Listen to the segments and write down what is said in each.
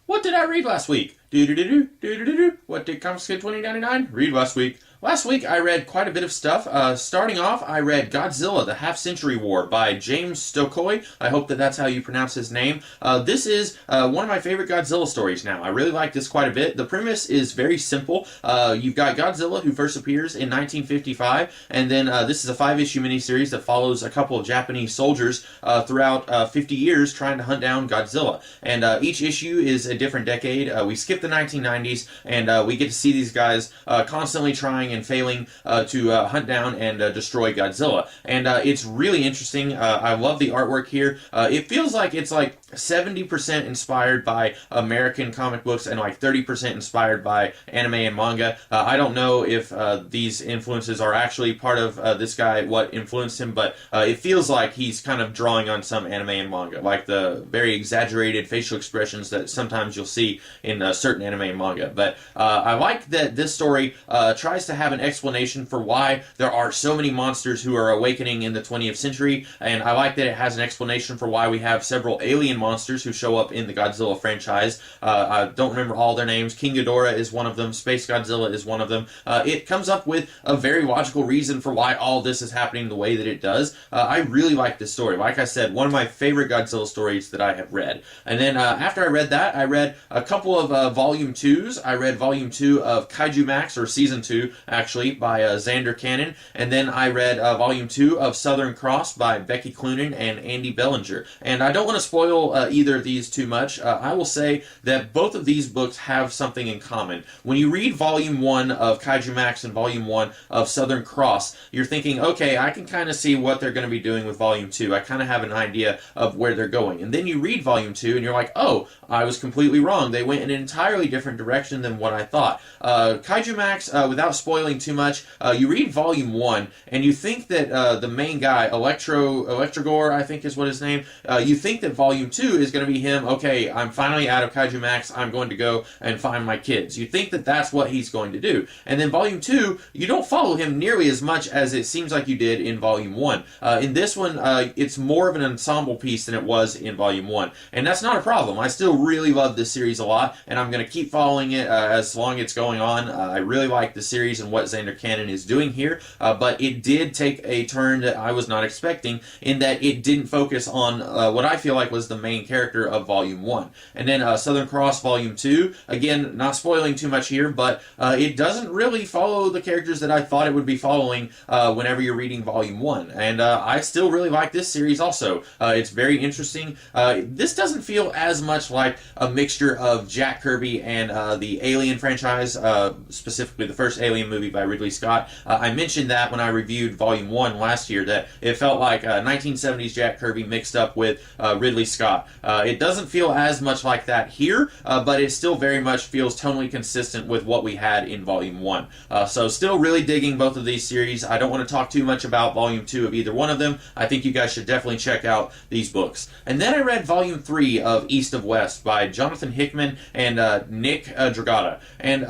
What did I read last week? Do-do-do-do. What did Comics Kid 2099 read last week? Last week I read quite a bit of stuff. Starting off, I read Godzilla, the Half-Century War by James Stokoi. I hope that that's how you pronounce his name. This is one of my favorite Godzilla stories now. I really like this quite a bit. The premise is very simple. You've got Godzilla, who first appears in 1955, and then this is a 5-issue miniseries that follows a couple of Japanese soldiers throughout 50 years trying to hunt down Godzilla. And each issue is a different decade. We skip the 1990s, and we get to see these guys constantly trying and failing to hunt down and destroy Godzilla. And it's really interesting. I love the artwork here. It feels like it's like 70% inspired by American comic books and like 30% inspired by anime and manga. I don't know if these influences are actually part of this guy, what influenced him, but it feels like he's kind of drawing on some anime and manga, like the very exaggerated facial expressions that sometimes you'll see in certain anime and manga. But I like that this story tries to have an explanation for why there are so many monsters who are awakening in the 20th century, and I like that it has an explanation for why we have several alien monsters who show up in the Godzilla franchise. I don't remember all their names. King Ghidorah is one of them. Space Godzilla is one of them. It comes up with a very logical reason for why all this is happening the way that it does. I really like this story. Like I said, one of my favorite Godzilla stories that I have read. And then after I read that, I read a couple of Volume 2s. I read Volume 2 of Kaiju Max, or Season 2, actually, by Xander Cannon. And then I read Volume 2 of Southern Cross by Becky Cloonan and Andy Bellinger. And I don't want to spoil either of these too much. I will say that both of these books have something in common. When you read Volume 1 of Kaiju Max and Volume 1 of Southern Cross, you're thinking, okay, I can kind of see what they're going to be doing with Volume 2. I kind of have an idea of where they're going. And then you read Volume 2 and you're like, oh, I was completely wrong. They went in an entirely different direction than what I thought. Kaiju Max, without spoiling too much, you read Volume 1 and you think that the main guy, Electrogore, I think is what his name, you think that Volume 2 is going to be him, okay, I'm finally out of Kaiju Max, I'm going to go and find my kids. You think that that's what he's going to do. And then Volume 2, you don't follow him nearly as much as it seems like you did in Volume 1. In this one, it's more of an ensemble piece than it was in Volume 1. And that's not a problem. I still really love this series a lot, and I'm going to keep following it as long as it's going on. I really like the series and what Xander Cannon is doing here, but it did take a turn that I was not expecting, in that it didn't focus on what I feel like was the main character of Volume 1. And then Southern Cross Volume 2, again, not spoiling too much here, but it doesn't really follow the characters that I thought it would be following whenever you're reading Volume 1. And I still really like this series also. It's very interesting. This doesn't feel as much like a mixture of Jack Kirby and the Alien franchise, specifically the first Alien movie by Ridley Scott. I mentioned that when I reviewed Volume 1 last year, that it felt like 1970s Jack Kirby mixed up with Ridley Scott. It doesn't feel as much like that here, but it still very much feels tonally consistent with what we had in Volume 1. So still really digging both of these series. I don't want to talk too much about Volume 2 of either one of them. I think you guys should definitely check out these books. And then I read Volume 3 of East of West by Jonathan Hickman and Nick Dragata. And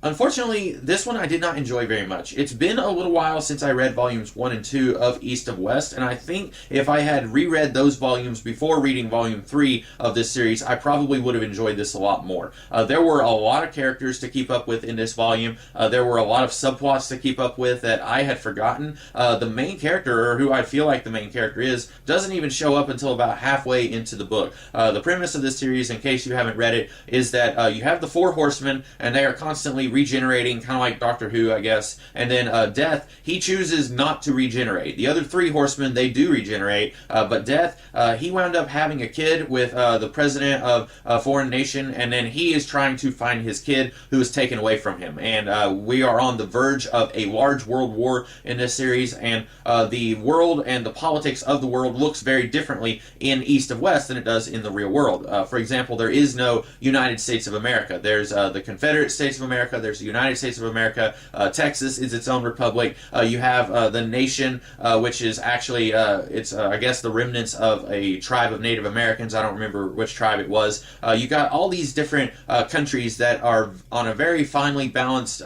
unfortunately, this one I did not enjoy very much. It's been a little while since I read Volumes 1 and 2 of East of West, and I think if I had reread those volumes before reading Volume 3 of this series, I probably would have enjoyed this a lot more. There were a lot of characters to keep up with in this volume. There were a lot of subplots to keep up with that I had forgotten. The main character, or who I feel like the main character is, doesn't even show up until about halfway into the book. The premise of this series, in case you haven't read it, is that you have the Four Horsemen, and they are constantly regenerating, kind of like Doctor Who, I guess. And then Death, he chooses not to regenerate. The other three horsemen, they do regenerate, but Death, he wound up having a kid with the president of a foreign nation, and then he is trying to find his kid who was taken away from him. And we are on the verge of a large world war in this series, and the world and the politics of the world looks very differently in East of West than it does in the real world. For example, there is no United States of America. There's the Confederate States of America, there's the United States of America, Texas is its own republic, you have the nation, which is actually, it's I guess the remnants of a tribe of Native Americans. I don't remember which tribe it was. You got all these different countries that are on a very finely balanced,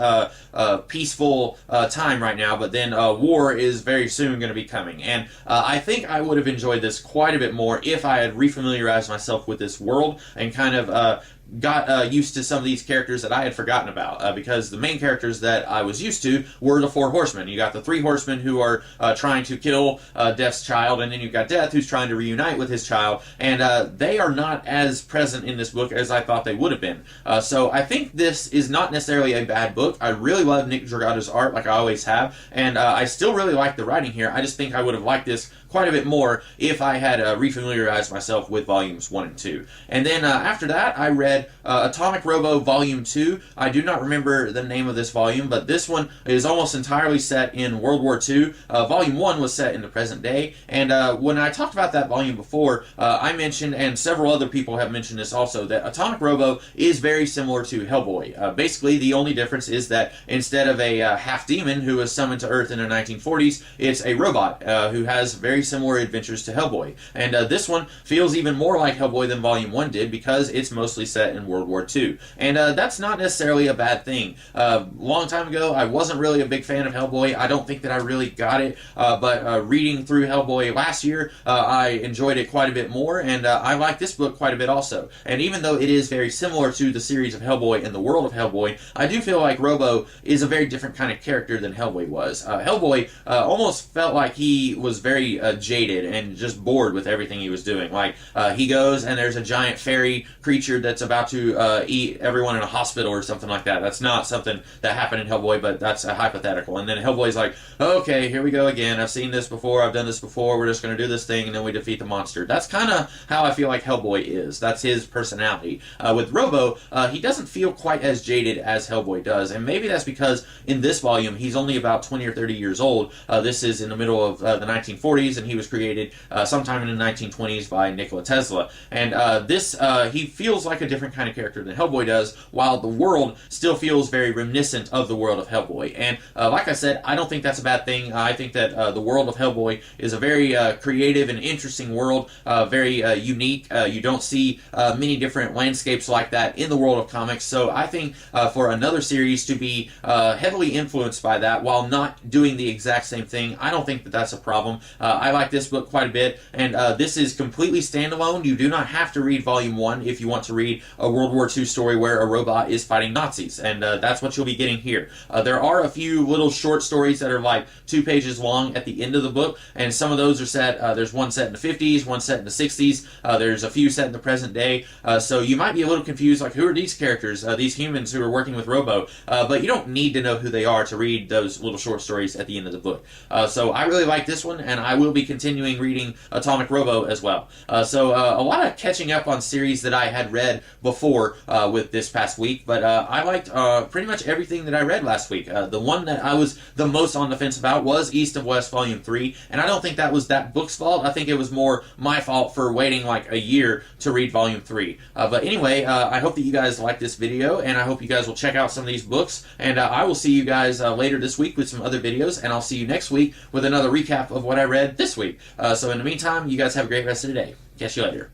peaceful time right now, but then war is very soon going to be coming. And I think I would have enjoyed this quite a bit more if I had refamiliarized myself with this world and kind of got used to some of these characters that I had forgotten about, because the main characters that I was used to were the four horsemen. You got the three horsemen who are trying to kill Death's child, and then you've got Death who's trying to reunite with his child, and they are not as present in this book as I thought they would have been. So I think this is not necessarily a bad book. I really love Nick Dragata's art, like I always have, and I still really like the writing here. I just think I would have liked this quite a bit more if I had refamiliarized myself with volumes 1 and 2. And then after that, I read Atomic Robo Volume 2. I do not remember the name of this volume, but this one is almost entirely set in World War II. Volume 1 was set in the present day, and when I talked about that volume before, I mentioned, and several other people have mentioned this also, that Atomic Robo is very similar to Hellboy. Basically, the only difference is that instead of a half-demon who was summoned to Earth in the 1940s, it's a robot who has very similar adventures to Hellboy. And this one feels even more like Hellboy than Volume 1 did because it's mostly set in World War II. And that's not necessarily a bad thing. Long time ago, I wasn't really a big fan of Hellboy. I don't think that I really got it, but reading through Hellboy last year, I enjoyed it quite a bit more, and I like this book quite a bit also. And even though it is very similar to the series of Hellboy and the world of Hellboy, I do feel like Robo is a very different kind of character than Hellboy was. Hellboy almost felt like he was very jaded and just bored with everything he was doing. Like, he goes and there's a giant fairy creature that's about to eat everyone in a hospital or something like that. That's not something that happened in Hellboy, but that's a hypothetical. And then Hellboy's like, okay, here we go again. I've seen this before. I've done this before. We're just going to do this thing, and then we defeat the monster. That's kind of how I feel like Hellboy is. That's his personality. With Robo, he doesn't feel quite as jaded as Hellboy does, and maybe that's because in this volume, he's only about 20 or 30 years old. This is in the middle of the 1940s, and he was created sometime in the 1920s by Nikola Tesla. And he feels like a different kind of character than Hellboy does, while the world still feels very reminiscent of the world of Hellboy. And like I said, I don't think that's a bad thing. I think that the world of Hellboy is a very creative and interesting world, very unique. You don't see many different landscapes like that in the world of comics, so I think for another series to be heavily influenced by that while not doing the exact same thing, I don't think that that's a problem. I like this book quite a bit, and this is completely standalone. You do not have to read Volume 1 if you want to read a World War II story where a robot is fighting Nazis, and that's what you'll be getting here. There are a few little short stories that are like 2 pages long at the end of the book, and some of those are set, there's one set in the 50s, one set in the 60s, there's a few set in the present day, so you might be a little confused, like, who are these characters, these humans who are working with Robo, but you don't need to know who they are to read those little short stories at the end of the book. So I really like this one, and I will be continuing reading Atomic Robo as well. So a lot of catching up on series that I had read before with this past week, but I liked pretty much everything that I read last week. The one that I was the most on the fence about was East of West Volume 3, and I don't think that was that book's fault. I think it was more my fault for waiting like a year to read Volume 3. But anyway, I hope that you guys like this video, and I hope you guys will check out some of these books, and I will see you guys later this week with some other videos, and I'll see you next week with another recap of what I read this week. So in the meantime, you guys have a great rest of the day. Catch you later.